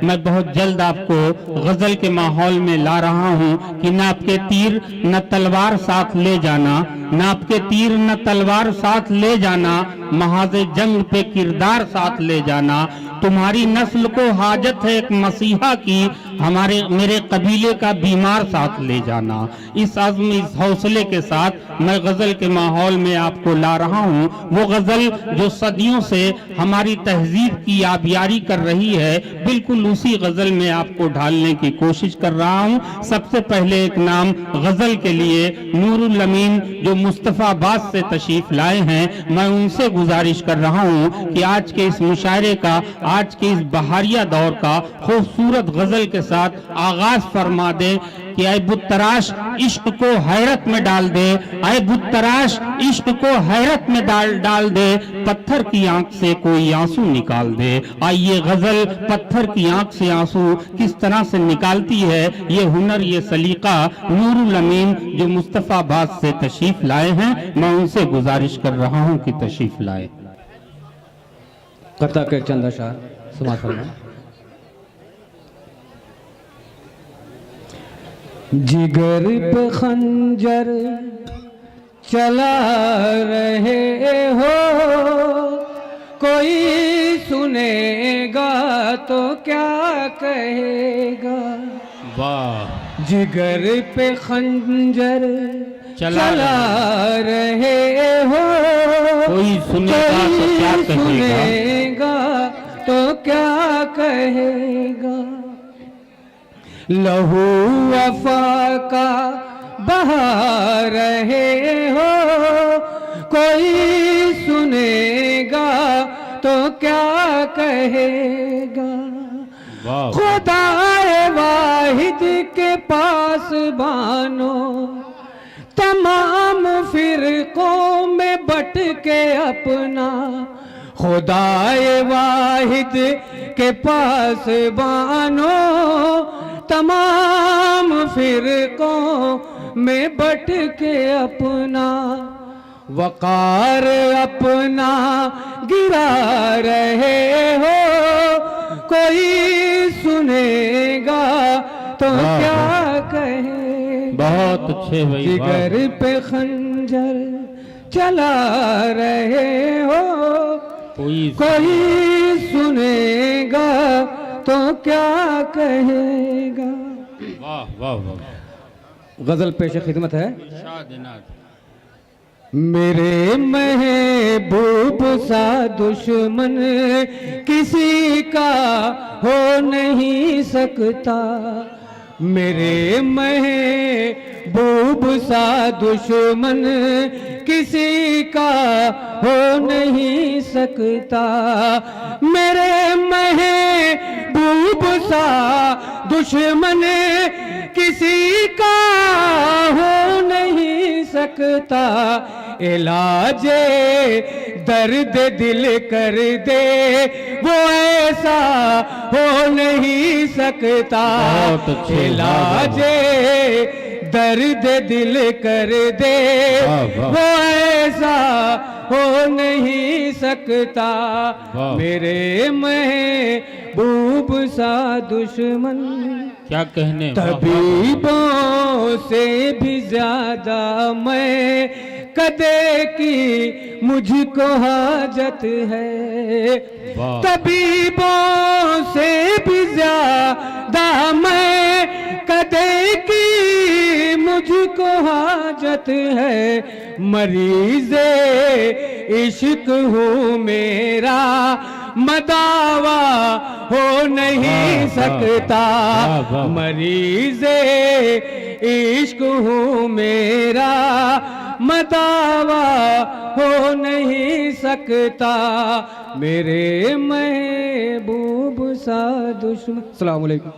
मैं बहुत जल्द आपको गजल के माहौल में ला रहा हूँ कि न आपके तीर न तलवार साथ ले जाना, न आपके तीर न तलवार साथ ले जाना, महाज़े जंग पे किरदार साथ ले जाना। तुम्हारी नस्ल को हाजत है एक मसीहा की, हमारे मेरे कबीले का बीमार साथ ले जाना। इस अज़्म, इस हौसले के साथ मैं गजल के माहौल में आपको ला रहा हूँ। वो गजल जो सदियों से हमारी तहजीब की आबियारी कर रही है, बिल्कुल उसी गजल में आपको ढालने की कोशिश कर रहा हूँ। सबसे पहले एक नाम गजल के लिए नूरुल अमीन जो मुस्तफाबाद से तशरीफ लाए हैं, मैं उनसे गुजारिश कर रहा हूँ कि आज के इस मुशायरे का, आज के इस बहारिया दौर का खूबसूरत गजल के साथ आगाज फरमा दे कि ऐ बुतराश इश्क को हैरत में डाल दे, ऐ बुतराश इश्क को हैरत में डाल दे, पत्थर की आंख से कोई आंसू निकाल दे। आइए गजल पत्थर की आंख से आंसू किस तरह से निकालती है, ये हुनर, ये सलीका नूरुल अमीन जो मुस्तफाबाद से तशरीफ लाए हैं, मैं उनसे गुजारिश कर रहा हूँ कि तशरीफ लाए। कथा के चंद अशार समाज फरमा। जिगर पे खंजर चला रहे हो, कोई सुनेगा तो क्या कहेगा। वाह। जिगर पे खंजर चला रहे हो, कोई सुनेगा तो क्या कहेगा। लहू वफा का बहा रहे हो, कोई सुनेगा तो क्या कहेगा। खुदाए वाहिद के पास बानो, तमाम फिरकों में बट के अपना। खुदाए वाहिद के पास बानो, तमाम फिरकों में बट के अपना। वकार अपना गिरा रहे हो, कोई सुनेगा तो क्या कहे। बहुत अच्छे भाई। जिगर पे खंजर चला रहे हो, कोई सुनेगा तो क्या कहेगा। वाह वाह वाह। गजल पेश खिदमत है। मेरे महबूब सा दुश्मन किसी का हो नहीं सकता। मेरे महबूब सा दुश्मन किसी का हो नहीं सकता। मेरे महबूब सा दुश्मन किसी का हो नहीं सकता। इलाजे दर्द दिल कर दे वो ऐसा हो नहीं सकता। इलाजे दर्द दिल कर दे वो ऐसा हो नहीं सकता। मेरे महबूब सा दुश्मन क्या कहने। तबीबों से भी ज्यादा मैं कदे की मुझको हाजत है। तबीबों से भी ज्यादा मैं कदे की मुझको हाजत है। मरीज़े इश्क हूँ मेरा मदावा हो नहीं सकता। मरीज़े इश्क हूँ मेरा मदावा हो नहीं सकता। मेरे महबूब सा दुश्मन। अस्सलाम वालेकुम।